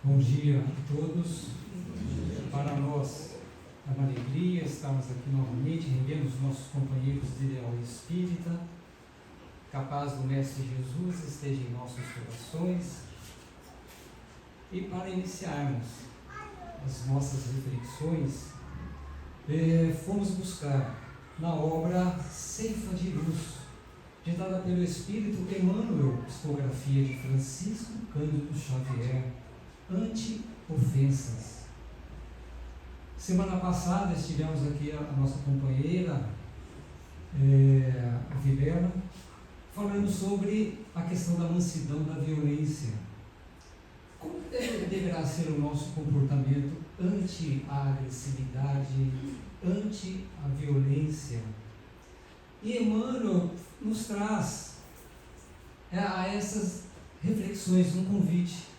Bom dia a todos. Para nós é uma alegria estarmos aqui novamente, revendo os nossos companheiros de ideal espírita. Que a paz do Mestre Jesus esteja em nossos corações. E para iniciarmos as nossas reflexões, fomos buscar na obra Ceifa de Luz, ditada pelo Espírito Emmanuel, psicografia de Francisco Cândido Xavier, Anti-ofensas. Semana passada estivemos aqui a nossa companheira Vilela, falando sobre a questão da mansidão da violência. Como deverá ser o nosso comportamento ante a agressividade, ante a violência? E Emmanuel nos traz a essas reflexões um convite.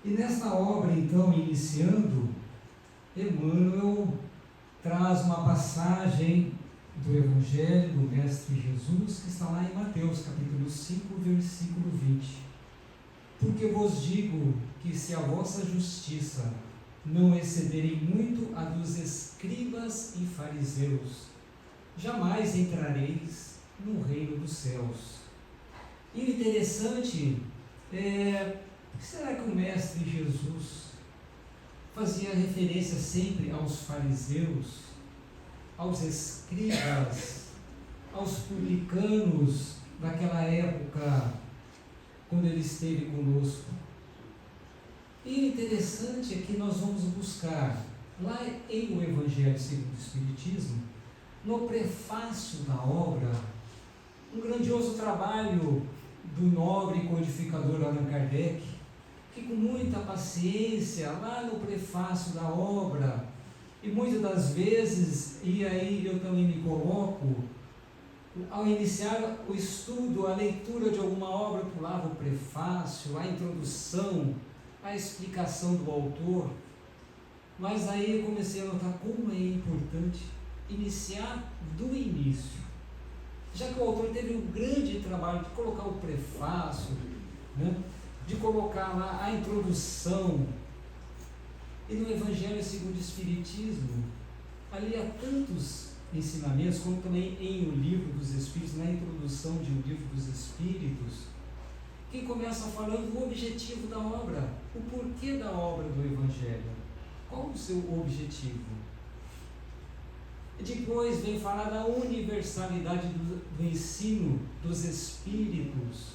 E nesta obra, então, iniciando, Emmanuel traz uma passagem do Evangelho do Mestre Jesus, que está lá em Mateus, capítulo 5, versículo 20. Porque vos digo que se a vossa justiça não excederem muito a dos escribas e fariseus, jamais entrareis no reino dos céus. E o interessante é, será que o Mestre Jesus fazia referência sempre aos fariseus, aos escribas, aos publicanos daquela época, quando ele esteve conosco? E o interessante é que nós vamos buscar, lá em O Evangelho segundo o Espiritismo, no prefácio da obra, um grandioso trabalho do nobre codificador Allan Kardec, que com muita paciência, lá no prefácio da obra, e muitas das vezes, e aí eu também me coloco, ao iniciar o estudo, a leitura de alguma obra, pulava o prefácio, a introdução, a explicação do autor, mas aí eu comecei a notar como é importante iniciar do início, já que o autor teve um grande trabalho de colocar o prefácio, né? De colocar lá a introdução. E no Evangelho segundo o Espiritismo, ali há tantos ensinamentos, como também em O Livro dos Espíritos, na introdução de O Livro dos Espíritos, que começa falando do objetivo da obra, o porquê da obra do Evangelho, qual o seu objetivo. E depois vem falar da universalidade do ensino dos Espíritos,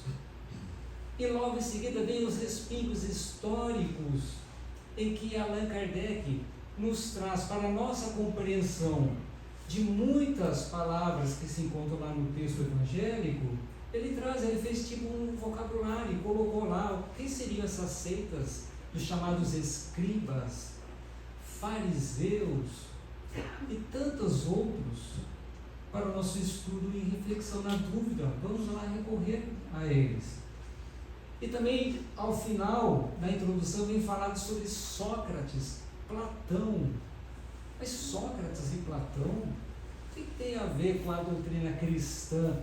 e logo em seguida vem os respingos históricos, em que Allan Kardec nos traz para a nossa compreensão de muitas palavras que se encontram lá no texto evangélico. Ele fez tipo um vocabulário e colocou lá o que seriam essas seitas dos chamados escribas, fariseus e tantos outros, para o nosso estudo e reflexão. Na dúvida, vamos lá recorrer a eles. E também, ao final da introdução, vem falado sobre Sócrates, Platão. Mas Sócrates e Platão, o que tem a ver com a doutrina cristã?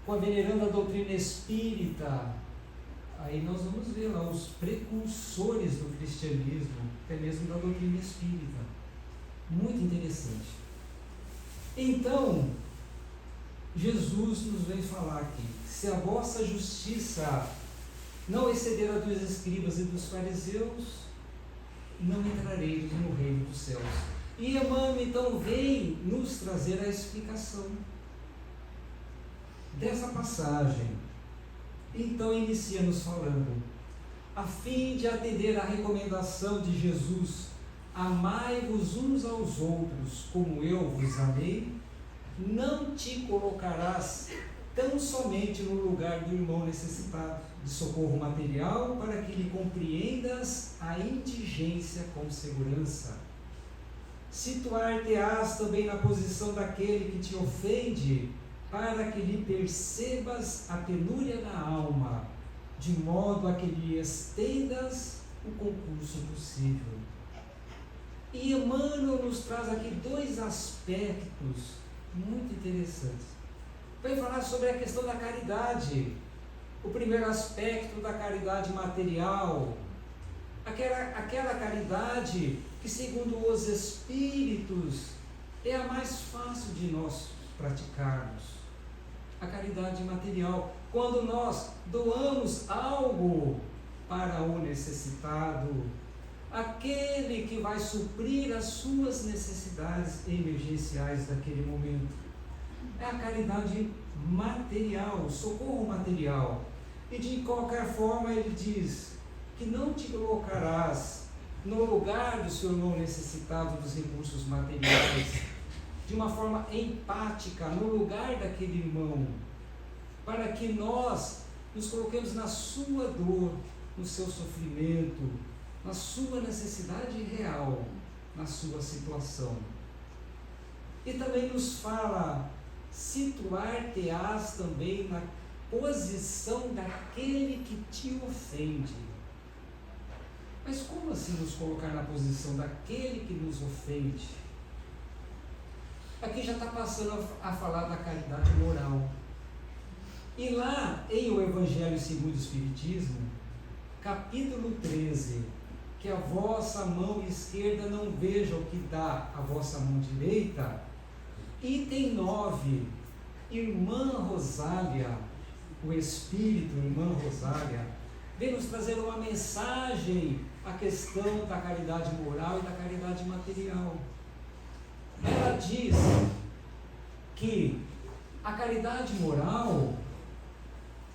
Com a veneranda doutrina espírita? Aí nós vamos ver lá os precursores do cristianismo, até mesmo da doutrina espírita. Muito interessante. Então, Jesus nos vem falar aqui: se a vossa justiça não exceder a dos escribas e dos fariseus, não entrareis no reino dos céus. E Emmanuel então vem nos trazer a explicação dessa passagem. Então inicia nos falando: a fim de atender à recomendação de Jesus, amai-vos uns aos outros como eu vos amei, não te colocarás tão somente no lugar do irmão necessitado de socorro material, para que lhe compreendas a indigência com segurança. Situar-te-ás também na posição daquele que te ofende, para que lhe percebas a penúria da alma, de modo a que lhe estendas o concurso possível. E Emmanuel nos traz aqui dois aspectos muito interessantes. Vai falar sobre a questão da caridade. o primeiro aspecto da caridade material, aquela caridade que, segundo os Espíritos, é a mais fácil de nós praticarmos, a caridade material, quando nós doamos algo para o necessitado, aquele que vai suprir as suas necessidades emergenciais daquele momento. É a caridade material, o socorro material. E de qualquer forma ele diz que não te colocarás no lugar do seu irmão necessitado dos recursos materiais, de uma forma empática, no lugar daquele irmão, para que nós nos coloquemos na sua dor, no seu sofrimento, na sua necessidade real, na sua situação. E também nos fala, situar-te-ás também na posição daquele que te ofende. Mas como assim nos colocar na posição daquele que nos ofende? Aqui já está passando a falar da caridade moral. E lá em O Evangelho segundo o Espiritismo, capítulo 13, que a vossa mão esquerda não veja o que dá a vossa mão direita, item 9, Irmã Rosália, o Espírito, Irmã Rosália, vem nos trazer uma mensagem à questão da caridade moral e da caridade material. Ela diz que a caridade moral,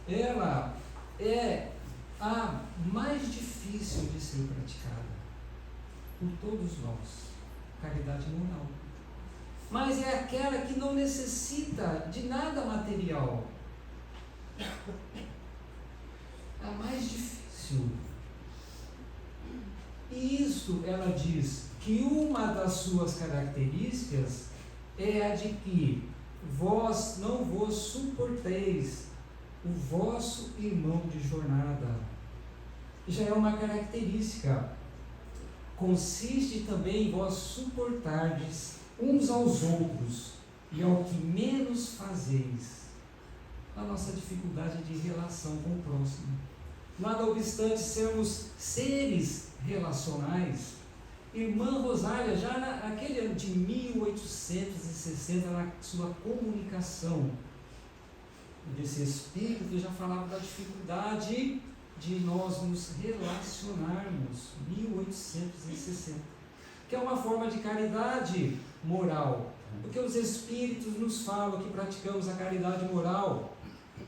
ela é a mais difícil de ser praticada por todos nós, caridade moral. Mas é aquela que não necessita de nada material. É a mais difícil. E isso, ela diz, que uma das suas características é a de que vós não vos suporteis o vosso irmão de jornada. Já é uma característica. Consiste também em vós suportardes uns aos outros e ao que menos fazeis, a nossa dificuldade de relação com o próximo. Nada obstante sermos seres relacionais, Irmã Rosália, já naquele ano de 1860, na sua comunicação desse espírito, já falava da dificuldade de nós nos relacionarmos, 1860, que é uma forma de caridade moral, porque os espíritos nos falam que praticamos a caridade moral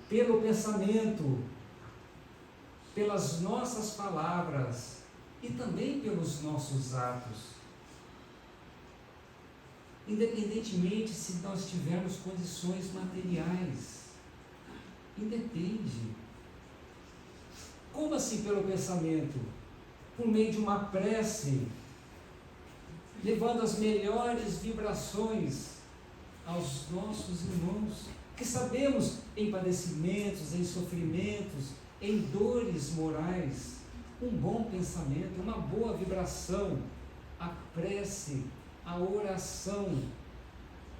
pelo pensamento, pelas nossas palavras e também pelos nossos atos, independentemente se nós tivermos condições materiais. Independe. Como assim pelo pensamento? Por meio de uma prece, levando as melhores vibrações aos nossos irmãos, que sabemos em padecimentos, em sofrimentos, em dores morais, um bom pensamento, uma boa vibração, a prece, a oração,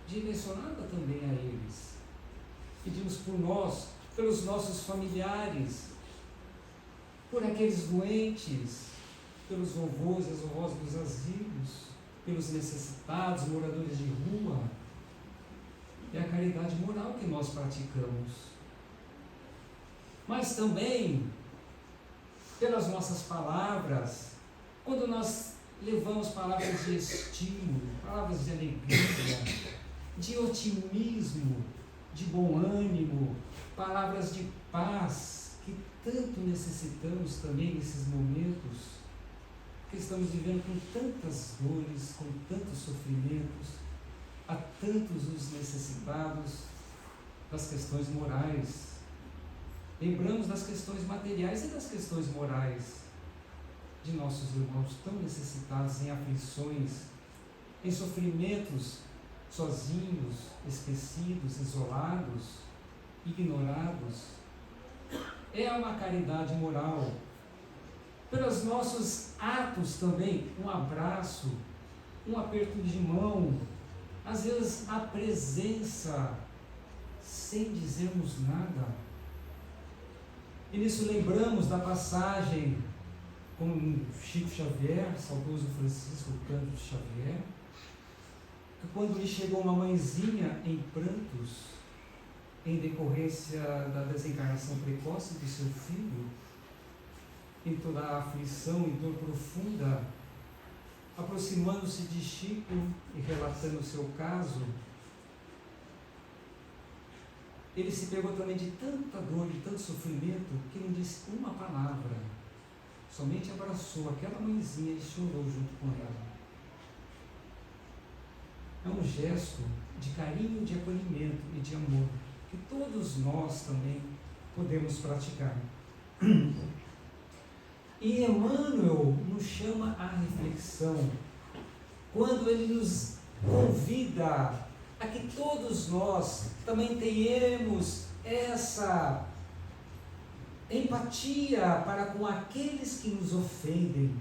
direcionada também a eles. Pedimos por nós, pelos nossos familiares, por aqueles doentes, pelos vovôs e as vovós dos asilos, pelos necessitados, moradores de rua. É a caridade moral que nós praticamos. Mas também pelas nossas palavras, quando nós levamos palavras de estímulo, palavras de alegria, de otimismo, de bom ânimo, palavras de paz, que tanto necessitamos também nesses momentos, que estamos vivendo com tantas dores, com tantos sofrimentos, há tantos os necessitados das questões morais. Lembramos das questões materiais e das questões morais de nossos irmãos tão necessitados em aflições, em sofrimentos, sozinhos, esquecidos, isolados, ignorados. É uma caridade moral. Pelos nossos atos também, um abraço, um aperto de mão, às vezes a presença sem dizermos nada. E nisso lembramos da passagem com Chico Xavier, saudoso Francisco Cândido Xavier, que quando lhe chegou uma mãezinha em prantos, em decorrência da desencarnação precoce de seu filho, em toda a aflição e dor profunda, aproximando-se de Chico e relatando o seu caso, ele se pegou também de tanta dor, de tanto sofrimento, que não disse uma palavra, somente abraçou aquela mãezinha e chorou junto com ela. É um gesto de carinho, de acolhimento e de amor, que todos nós também podemos praticar. E Emmanuel nos chama à reflexão, quando ele nos convida a que todos nós também tenhamos essa empatia para com aqueles que nos ofendem,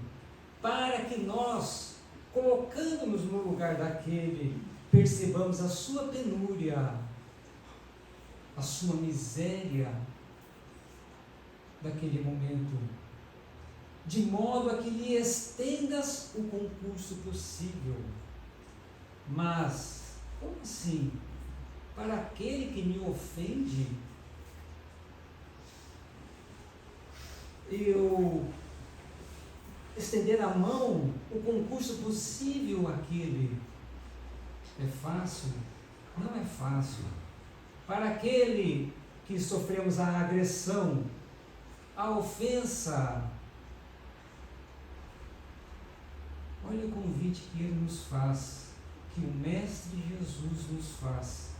para que nós, colocando-nos no lugar daquele, percebamos a sua penúria, a sua miséria daquele momento, de modo a que lhe estendas o concurso possível. Mas, como assim? Para aquele que me ofende, eu estender a mão, o concurso possível àquele. É fácil? Não é fácil. Para aquele que sofremos a agressão, a ofensa, olha o convite que ele nos faz, que o Mestre Jesus nos faz.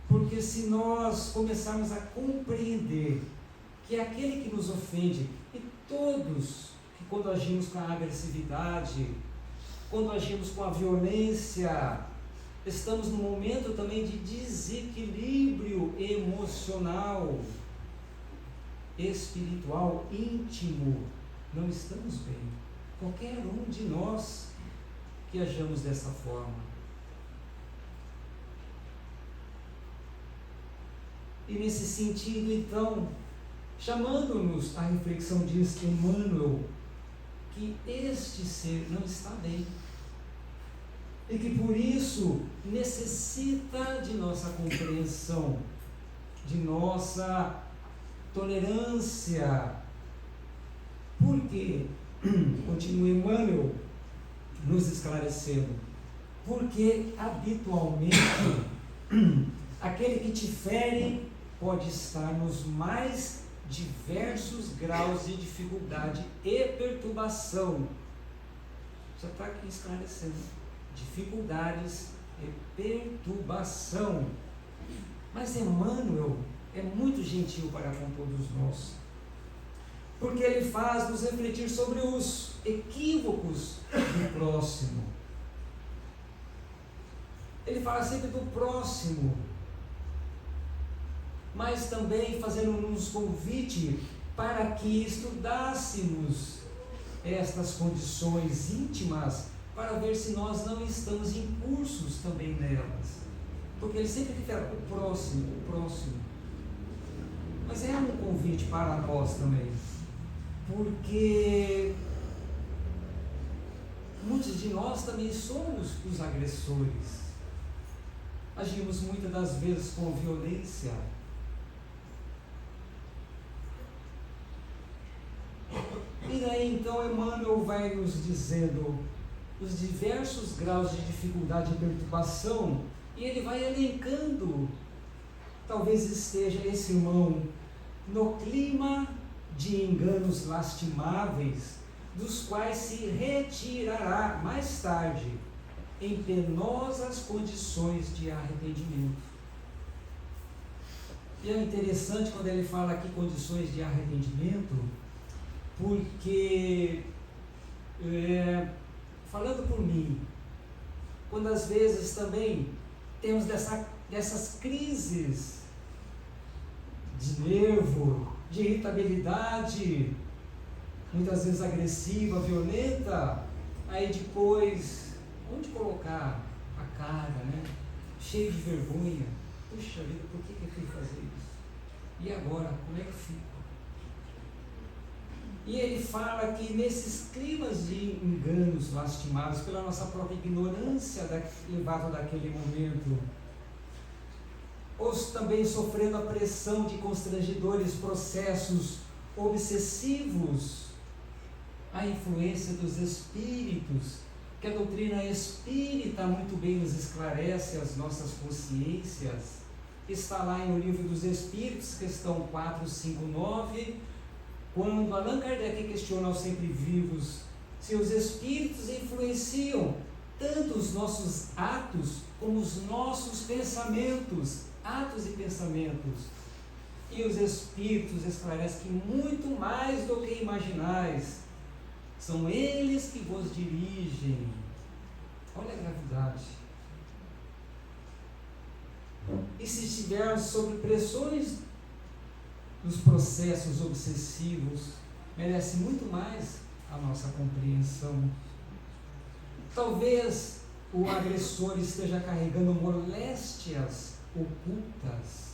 Porque se nós começarmos a compreender que aquele que nos ofende, e todos que quando agimos com a agressividade, quando agimos com a violência, estamos num momento também de desequilíbrio emocional, espiritual, íntimo, não estamos bem. Qualquer um de nós que ajamos dessa forma. E nesse sentido, então, chamando-nos à reflexão, diz Emmanuel, que este ser não está bem. E que por isso necessita de nossa compreensão, de nossa tolerância. Por quê? Continua Emmanuel nos esclarecendo. Porque habitualmente aquele que te fere pode estar nos mais diversos graus de dificuldade e perturbação. Já está aqui esclarecendo. Dificuldades e perturbação. Mas Emmanuel é muito gentil para com todos nós, porque ele faz nos refletir sobre os equívocos do próximo. Ele fala sempre do próximo, mas também fazendo-nos convite para que estudássemos estas condições íntimas, para ver se nós não estamos incursos também nelas. Porque ele sempre refere o próximo. Mas é um convite para nós também, porque muitos de nós também somos os agressores. Agimos muitas das vezes com violência. E daí então Emmanuel vai nos dizendo os diversos graus de dificuldade e perturbação, e ele vai elencando. Talvez esteja esse irmão no clima de enganos lastimáveis, dos quais se retirará mais tarde em penosas condições de arrependimento. E é interessante quando ele fala aqui condições de arrependimento, porque falando por mim, quando às vezes também temos dessas crises de nervo, de irritabilidade, muitas vezes agressiva, violenta, aí depois, onde colocar a cara, né? Cheio de vergonha. Puxa vida, por que eu fui fazer isso? E agora, como é que fica? E ele fala que nesses climas de enganos lastimados pela nossa própria ignorância levado daquele momento, ou também sofrendo a pressão de constrangedores processos obsessivos, a influência dos espíritos, que a doutrina espírita muito bem nos esclarece as nossas consciências, está lá no Livro dos Espíritos, questão 459, quando Allan Kardec questiona aos sempre vivos se os espíritos influenciam tanto os nossos atos como os nossos pensamentos, atos e pensamentos. E os espíritos esclarecem que muito mais do que imaginais, são eles que vos dirigem. Olha a gravidade. E se estivermos sob pressões dos processos obsessivos, merece muito mais a nossa compreensão. Talvez o agressor esteja carregando moléstias ocultas,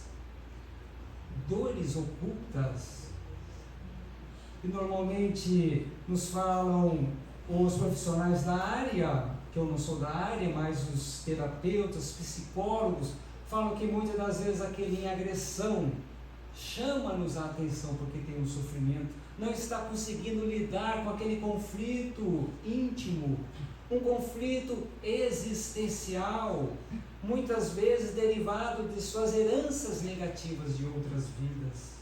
dores ocultas, e normalmente nos falam os profissionais da área, que eu não sou da área, mas os terapeutas, psicólogos, falam que muitas das vezes aquele em agressão chama-nos a atenção porque tem um sofrimento, não está conseguindo lidar com aquele conflito íntimo, um conflito existencial, muitas vezes derivado de suas heranças negativas de outras vidas.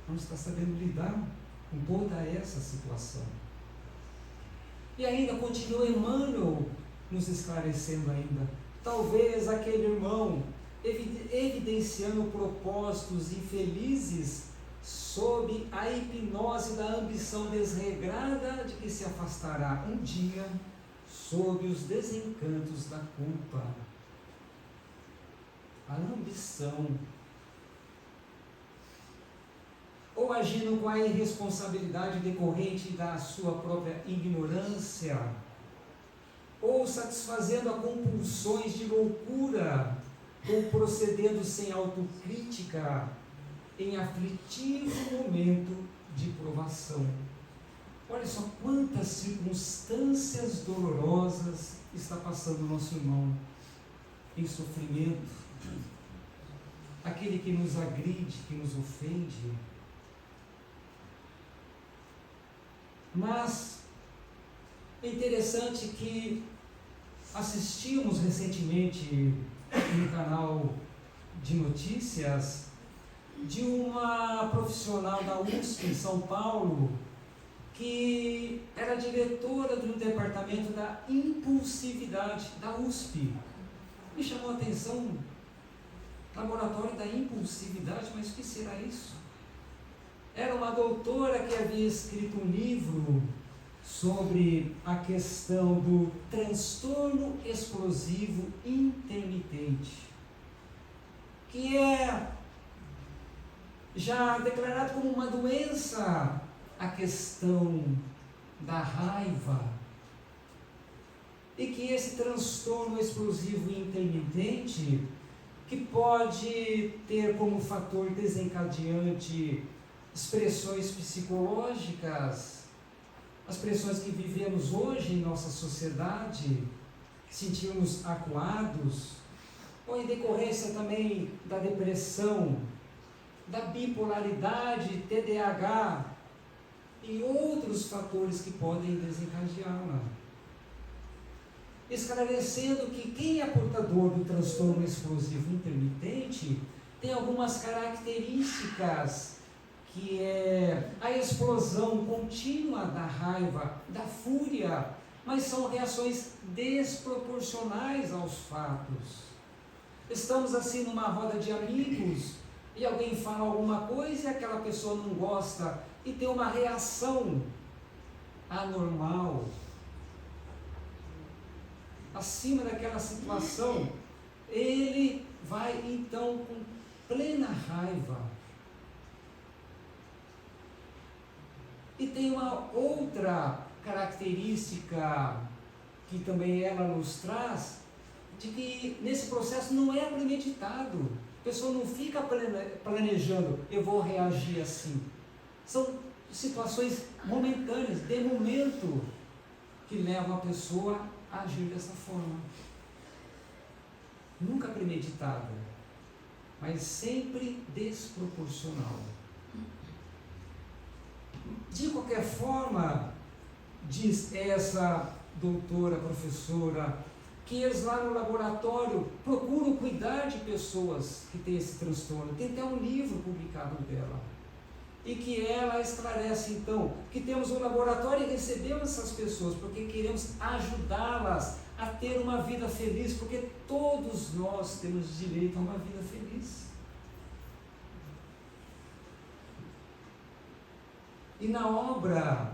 Não está sabendo lidar com toda essa situação. E ainda continua Emmanuel nos esclarecendo ainda. Talvez aquele irmão evidenciando propósitos infelizes sob a hipnose da ambição desregrada de que se afastará um dia sob os desencantos da culpa. A ambição, ou agindo com a irresponsabilidade decorrente da sua própria ignorância, ou satisfazendo a compulsões de loucura, ou procedendo sem autocrítica em aflitivo momento de provação. Olha só quantas circunstâncias dolorosas está passando o nosso irmão em sofrimento. Aquele que nos agride, que nos ofende. Mas é interessante que assistimos recentemente no canal de notícias de uma profissional da USP em São Paulo que era diretora do departamento da impulsividade da USP. Me chamou a atenção, laboratório da impulsividade, mas o que será isso? Era uma doutora que havia escrito um livro sobre a questão do transtorno explosivo intermitente, que é já declarado como uma doença a questão da raiva, e que esse transtorno explosivo intermitente, que pode ter como fator desencadeante expressões psicológicas, as pressões que vivemos hoje em nossa sociedade, sentimos acuados, ou em decorrência também da depressão, da bipolaridade, TDAH e outros fatores que podem desencadeá-la. Esclarecendo que quem é portador do transtorno explosivo intermitente tem algumas características, que é a explosão contínua da raiva, da fúria, mas são reações desproporcionais aos fatos. Estamos assim numa roda de amigos e alguém fala alguma coisa e aquela pessoa não gosta e tem uma reação anormal. Acima daquela situação, ele vai então com plena raiva. E tem uma outra característica que também ela nos traz, de que nesse processo não é premeditado. A pessoa não fica planejando, eu vou reagir assim. São situações momentâneas, de momento, que levam a pessoa a agir dessa forma. Nunca premeditada, mas sempre desproporcional. De qualquer forma, diz essa doutora, professora, que eles lá no laboratório procuram cuidar de pessoas que têm esse transtorno. Tem até um livro publicado dela. E que ela esclarece então que temos um laboratório e recebemos essas pessoas porque queremos ajudá-las a ter uma vida feliz, porque todos nós temos direito a uma vida feliz. E na obra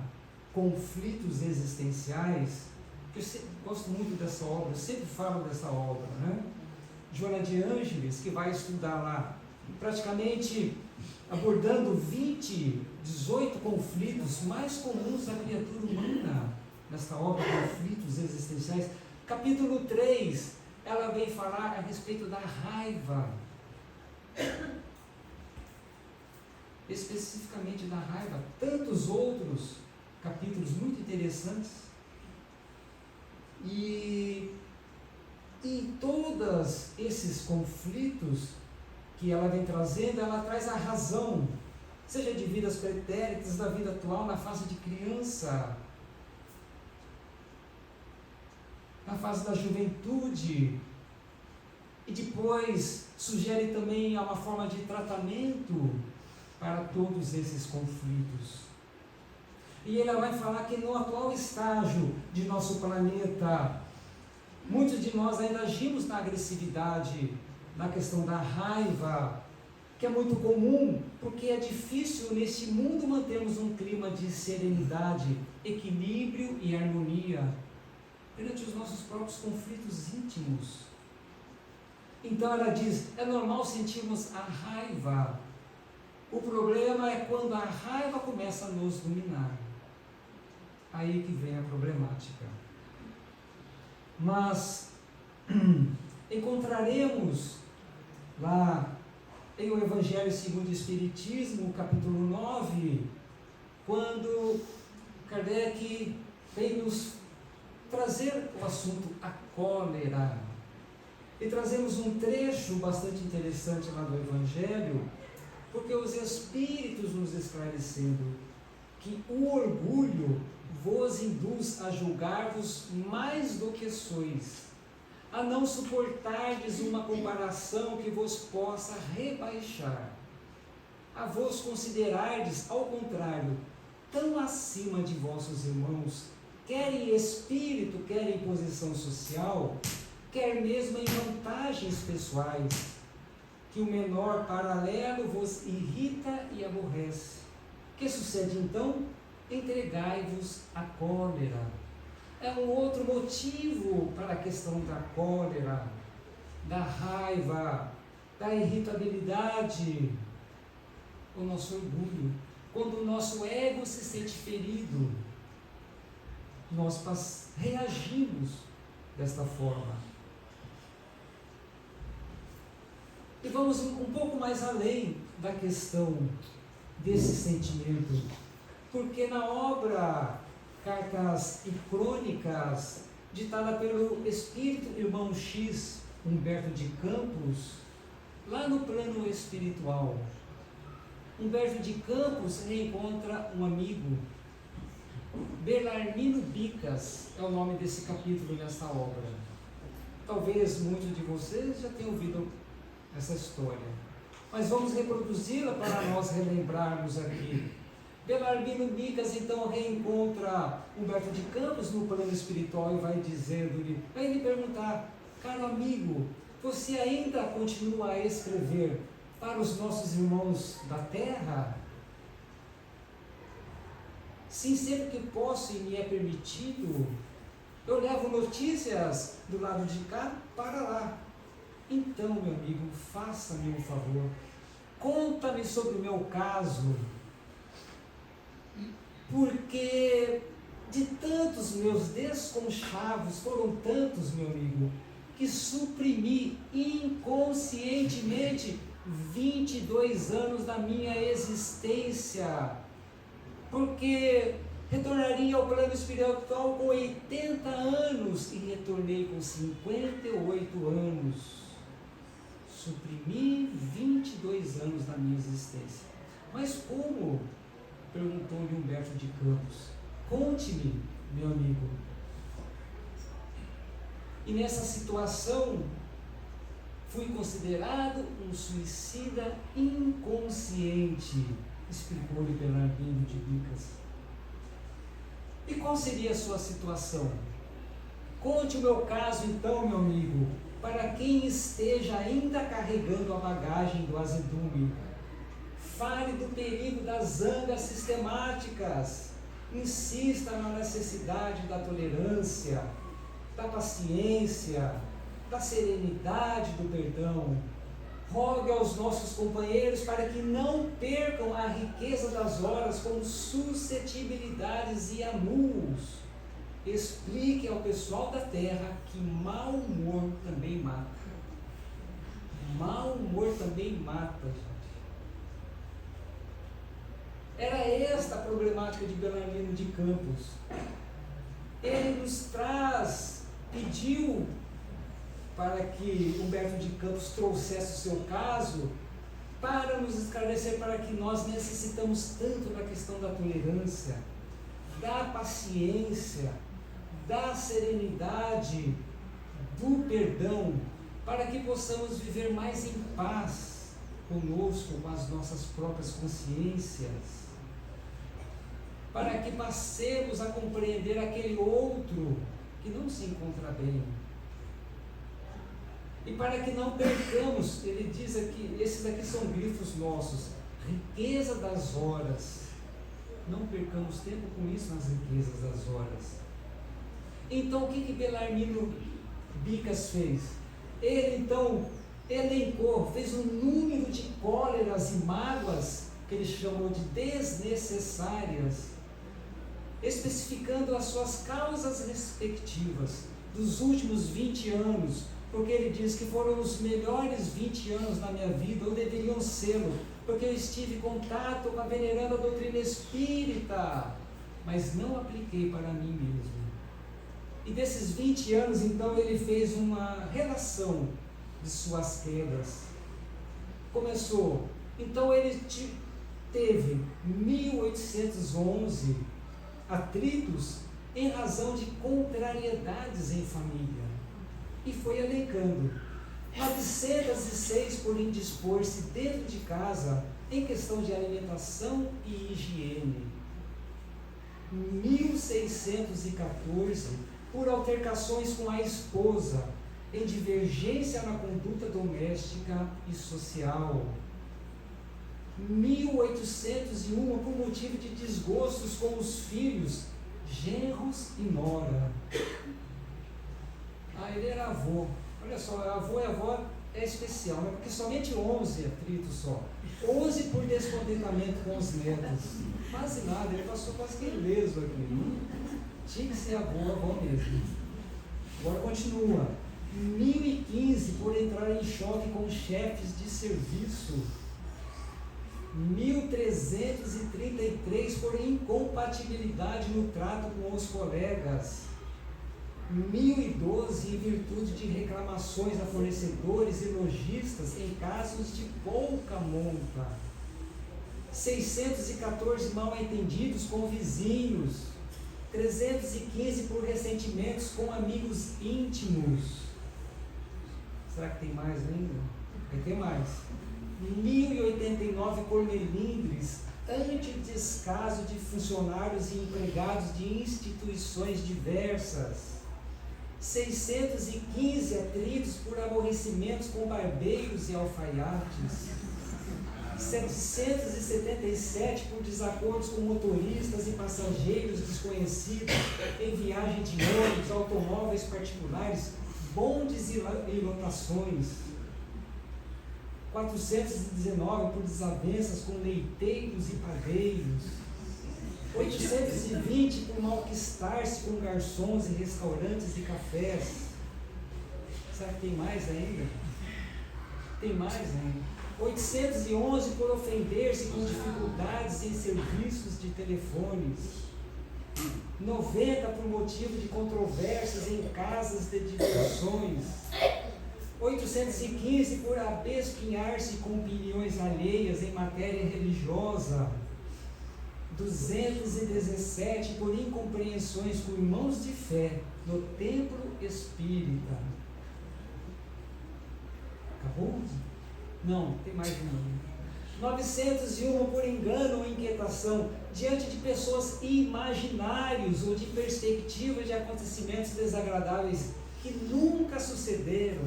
Conflitos Existenciais, que eu gosto muito dessa obra, eu sempre falo dessa obra, né? Joana de Ângeles, que vai estudar lá, praticamente abordando 18 conflitos mais comuns da criatura humana, nesta obra Conflitos Existenciais. Capítulo 3, ela vem falar a respeito da raiva, especificamente da raiva, tantos outros capítulos muito interessantes, e todos esses conflitos que ela vem trazendo, ela traz a razão, seja de vidas pretéritas, da vida atual, na fase de criança, na fase da juventude, e depois sugere também uma forma de tratamento para todos esses conflitos. E ela vai falar que no atual estágio de nosso planeta, muitos de nós ainda agimos na agressividade, na questão da raiva, que é muito comum, porque é difícil neste mundo mantermos um clima de serenidade, equilíbrio e harmonia perante os nossos próprios conflitos íntimos. Então ela diz, é normal sentirmos a raiva. O problema é quando a raiva começa a nos dominar. Aí que vem a problemática. Mas encontraremos lá em o Evangelho segundo o Espiritismo, capítulo 9, quando Kardec vem nos trazer o assunto a cólera. E trazemos um trecho bastante interessante lá do Evangelho, porque os Espíritos nos esclarecendo que o orgulho vos induz a julgar-vos mais do que sois, a não suportardes uma comparação que vos possa rebaixar, a vos considerardes, ao contrário, tão acima de vossos irmãos, quer em espírito, quer em posição social, quer mesmo em vantagens pessoais, que o menor paralelo vos irrita e aborrece. Que sucede então? Entregai-vos à cólera. É um outro motivo para a questão da cólera, da raiva, da irritabilidade, o nosso orgulho. Quando o nosso ego se sente ferido, nós reagimos desta forma. E vamos um pouco mais além da questão desse sentimento, porque na obra Cartas e Crônicas, ditada pelo espírito irmão X, Humberto de Campos, lá no plano espiritual, Humberto de Campos reencontra um amigo, Belarmino Bicas, é o nome desse capítulo nessa obra. Talvez muitos de vocês já tenham ouvido essa história, mas vamos reproduzi-la para nós relembrarmos aqui. Belarmino Bicas então reencontra Humberto de Campos no plano espiritual e vai dizendo-lhe, vai lhe perguntar, caro amigo, você ainda continua a escrever para os nossos irmãos da terra? Sim, sempre que posso e me é permitido, eu levo notícias do lado de cá para lá. Então, meu amigo, faça-me um favor, conta-me sobre o meu caso, porque de tantos meus desconchavos, foram tantos, meu amigo, que suprimi inconscientemente 22 anos da minha existência, porque retornaria ao plano espiritual com 80 anos e retornei com 58 anos. Suprimi 22 anos da minha existência. Mas como? Perguntou-lhe Humberto de Campos. Conte-me, meu amigo. E nessa situação, fui considerado um suicida inconsciente, explicou-lhe Bernardino de Bicas. E qual seria a sua situação? Conte o meu caso então, meu amigo, para quem esteja ainda carregando a bagagem do azedume. Fale do perigo das zangas sistemáticas. Insista na necessidade da tolerância, da paciência, da serenidade do perdão. Rogue aos nossos companheiros para que não percam a riqueza das horas com suscetibilidades e amuos. Explique ao pessoal da terra que mau humor também mata. Mau humor também mata, gente. Era esta a problemática de Bernardino de Campos. Ele nos pediu para que Humberto de Campos trouxesse o seu caso, para nos esclarecer para que nós necessitamos tanto da questão da tolerância, da paciência, da serenidade, do perdão, para que possamos viver mais em paz conosco, com as nossas próprias consciências, para que passemos a compreender aquele outro que não se encontra bem. E para que não percamos, ele diz aqui, esses aqui são grifos nossos, riqueza das horas. Não percamos tempo com isso nas riquezas das horas. Então o que Belarmino Bicas fez? Ele então elencou, fez um número de cóleras e mágoas, que ele chamou de desnecessárias, especificando as suas causas respectivas dos últimos 20 anos, porque ele diz que foram os melhores 20 anos da minha vida, ou deveriam sê-lo, porque eu estive em contato com a veneranda doutrina espírita, mas não apliquei para mim mesmo. E desses 20 anos, então, ele fez uma relação de suas quedas. Começou, então ele teve 1811 atritos em razão de contrariedades em família. E foi elencando 906 por indispor-se dentro de casa em questão de alimentação e higiene. 1614 por altercações com a esposa, em divergência na conduta doméstica e social. 1801 por motivo de desgostos com os filhos, genros e nora. Ele era avô. Olha só, avô e avó é especial, né? Porque somente 11 atritos só. 11 por descontentamento com os netos. Quase nada, ele passou quase que ileso aqui. Tinha que ser avô mesmo. Agora continua. 1015 por entrar em choque com chefes de serviço. 1333 por incompatibilidade no trato com os colegas. 1012 em virtude de reclamações a fornecedores e lojistas em casos de pouca monta. 614 mal entendidos com vizinhos. 315 por ressentimentos com amigos íntimos. Será que tem mais ainda? Vai ter mais. 1089 por melindres, anti-descaso de funcionários e empregados de instituições diversas. 615 atritos por aborrecimentos com barbeiros e alfaiates. 777 por desacordos com motoristas e passageiros desconhecidos em viagem de ônibus, automóveis particulares, bondes e lotações. 419 por desavenças com leiteiros e padeiros. 820 por malquistar-se com garçons em restaurantes e cafés. Será que tem mais ainda? Tem mais ainda. 811 por ofender-se com dificuldades em serviços de telefones. 90 por motivo de controvérsias em casas de diversões. 815 por abespinhar-se com opiniões alheias em matéria religiosa. 217 por incompreensões com irmãos de fé no templo espírita. Acabou? Não, tem mais um. 901 por engano ou inquietação diante de pessoas imaginários ou de perspectivas de acontecimentos desagradáveis que nunca sucederam.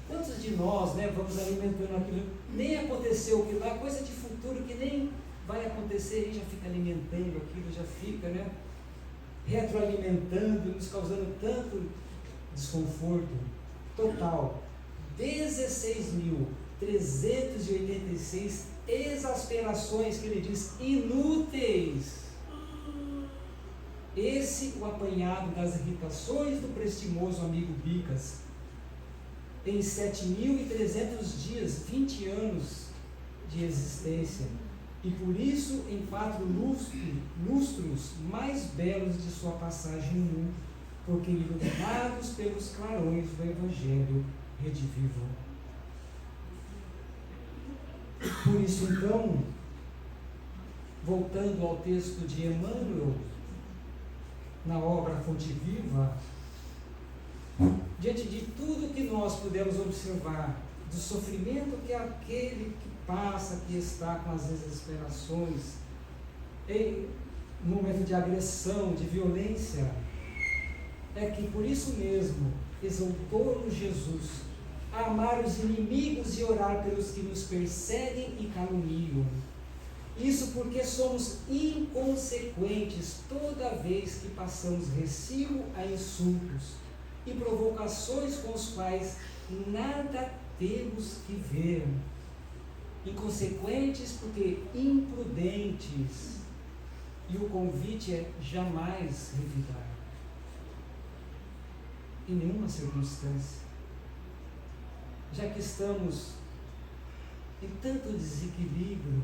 Quantos de nós, né, vamos alimentando aquilo, nem aconteceu aquilo lá, coisa de futuro que nem vai acontecer, e já fica alimentando aquilo, já fica, né, retroalimentando, nos causando tanto desconforto. Total, 16.386 exasperações, que ele diz, inúteis. Esse o apanhado das irritações do prestimoso amigo Bicas, em 7.300 dias, 20 anos de existência, e por isso em 4 lustros mais belos de sua passagem no mundo, porque iluminados pelos clarões do Evangelho redivivo. Por isso, então, voltando ao texto de Emmanuel, na obra Fonte Viva, diante de tudo que nós pudemos observar, do sofrimento que aquele que passa, que está com as desesperações, em momento de agressão, de violência, é que por isso mesmo exaltou-nos Jesus a amar os inimigos e orar pelos que nos perseguem e caluniam. Isso porque somos inconsequentes toda vez que passamos recibo a insultos e provocações com os quais nada temos que ver. Inconsequentes porque imprudentes. E o convite é jamais revidar. Em nenhuma circunstância. Já que estamos em tanto desequilíbrio,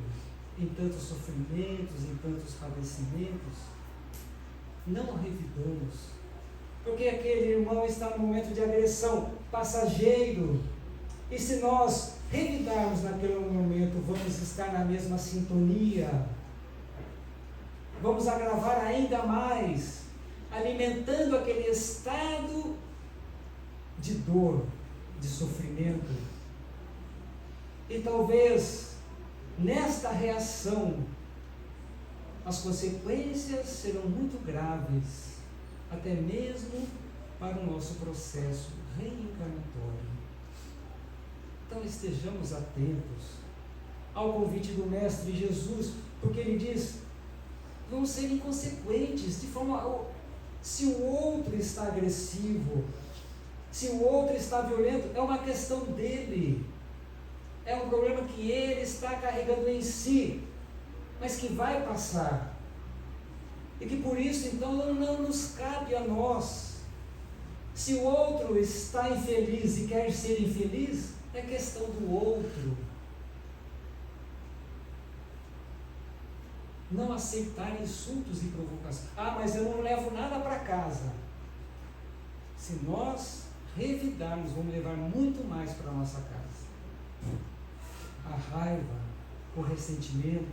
em tantos sofrimentos, em tantos padecimentos, não revidamos. Porque aquele irmão está no momento de agressão passageiro. E se nós revidarmos naquele momento, vamos estar na mesma sintonia. Vamos agravar ainda mais, alimentando aquele estado de dor, de sofrimento. E talvez nesta reação as consequências serão muito graves, até mesmo para o nosso processo reencarnatório. Então estejamos atentos ao convite do Mestre Jesus, porque ele diz, vamos ser inconsequentes, de forma, se o outro está agressivo, se o outro está violento, é uma questão dele, é um problema que ele está carregando em si, mas que vai passar, e que por isso então não nos cabe a nós. Se o outro está infeliz e quer ser infeliz, é questão do outro. Não aceitar insultos e provocações. Ah, mas eu não levo nada para casa. Se nós revidarmos, vamos levar muito mais para a nossa casa. A raiva, o ressentimento.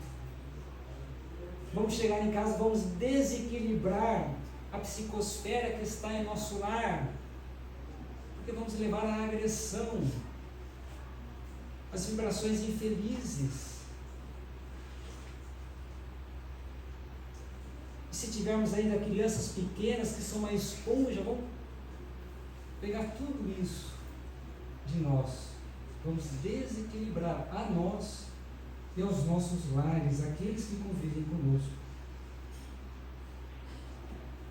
Vamos chegar em casa, vamos desequilibrar a psicosfera que está em nosso lar, porque vamos levar à agressão, as vibrações infelizes. E se tivermos ainda crianças pequenas que são uma esponja, vamos pegar tudo isso de nós, vamos desequilibrar a nós e aos nossos lares, aqueles que convivem conosco.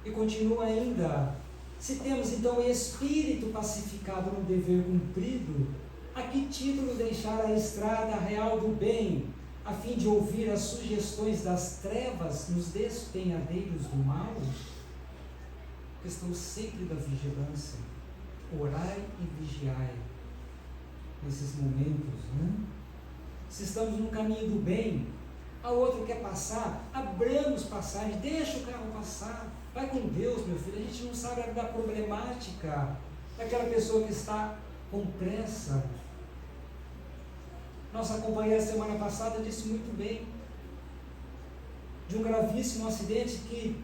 E continua ainda, se temos então o espírito pacificado no dever cumprido, a que título deixar a estrada real do bem, a fim de ouvir as sugestões das trevas nos despenhadeiros do mal? Questão sempre da vigilância. Orai e vigiai nesses momentos, né? Se estamos no caminho do bem, a outro quer passar, abramos passagem, deixa o carro passar, vai com Deus, meu filho. A gente não sabe da problemática daquela pessoa que está com pressa. Nossa companheira semana passada disse muito bem de um gravíssimo acidente que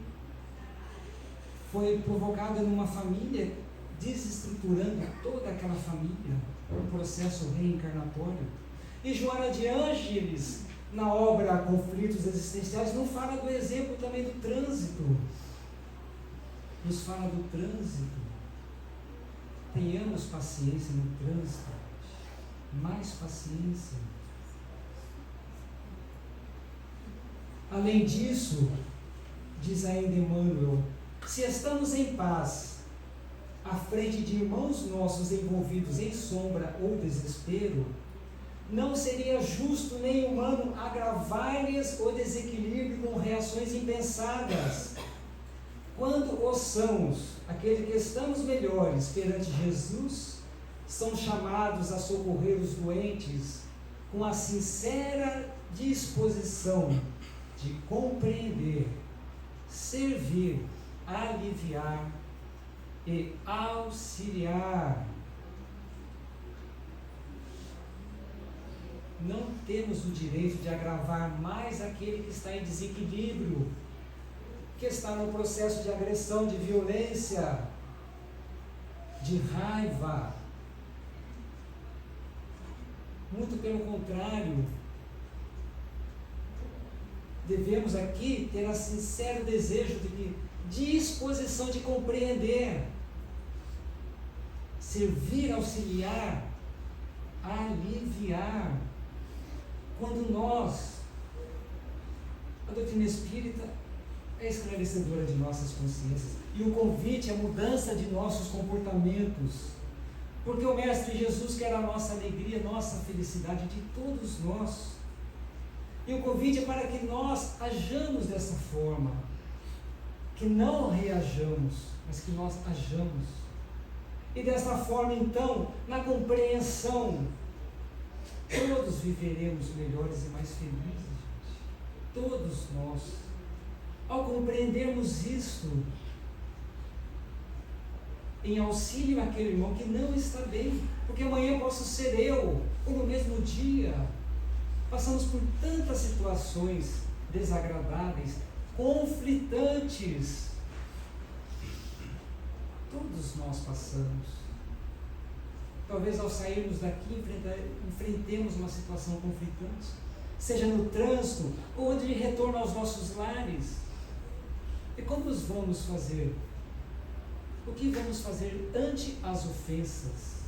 foi provocado numa família, desestruturando toda aquela família, um processo reencarnatório. E Joana de Ângeles, na obra Conflitos Existenciais, não fala do exemplo também do trânsito, nos fala do trânsito. Tenhamos paciência no trânsito, mais paciência. Além disso, diz ainda Emmanuel, se estamos em paz, à frente de irmãos nossos envolvidos em sombra ou desespero, não seria justo nem humano agravar-lhes o desequilíbrio com reações impensadas. Quando os sãos, aqueles que estamos melhores perante Jesus, são chamados a socorrer os doentes com a sincera disposição de compreender, servir, aliviar e auxiliar. Não temos o direito de agravar mais aquele que está em desequilíbrio, que está no processo de agressão, de violência, de raiva. Muito pelo contrário, devemos aqui ter a sincero desejo de disposição de compreender, servir, auxiliar, aliviar. Quando a doutrina espírita é esclarecedora de nossas consciências, e o convite à mudança de nossos comportamentos, porque o Mestre Jesus quer a nossa alegria, nossa felicidade, de todos nós, e o convite é para que nós ajamos dessa forma, que não reajamos, mas que nós ajamos, e dessa forma então, na compreensão, todos viveremos melhores e mais felizes, gente. Todos nós. Ao compreendermos isto, em auxílio àquele irmão que não está bem, porque amanhã posso ser eu, ou no mesmo dia. Passamos por tantas situações desagradáveis, conflitantes. Todos nós passamos. Talvez ao sairmos daqui enfrentemos uma situação conflitante, seja no trânsito ou de retorno aos nossos lares. E como nos vamos fazer? O que vamos fazer ante as ofensas?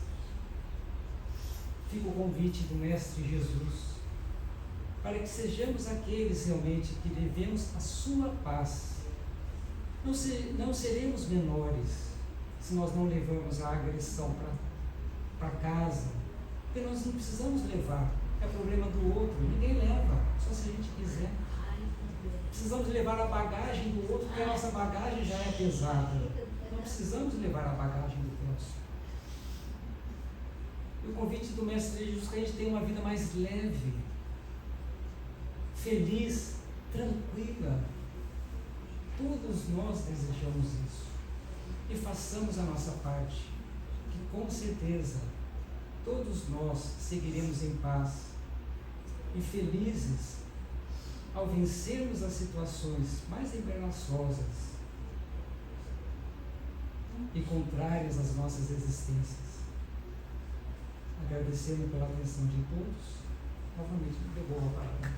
Fica o convite do Mestre Jesus, para que sejamos aqueles realmente que devemos a sua paz. Não seremos menores se nós não levamos a agressão para casa, porque nós não precisamos levar, é problema do outro, ninguém leva, só se a gente quiser. Precisamos levar a bagagem do outro, porque a nossa bagagem já é pesada, não precisamos levar a bagagem do próximo. E o convite do Mestre Jesus é que a gente tenha uma vida mais leve, feliz, tranquila. Todos nós desejamos isso, e façamos a nossa parte, que com certeza todos nós seguiremos em paz e felizes ao vencermos as situações mais embaraçosas e contrárias às nossas existências. Agradecendo pela atenção de todos, novamente me devolvo a palavra.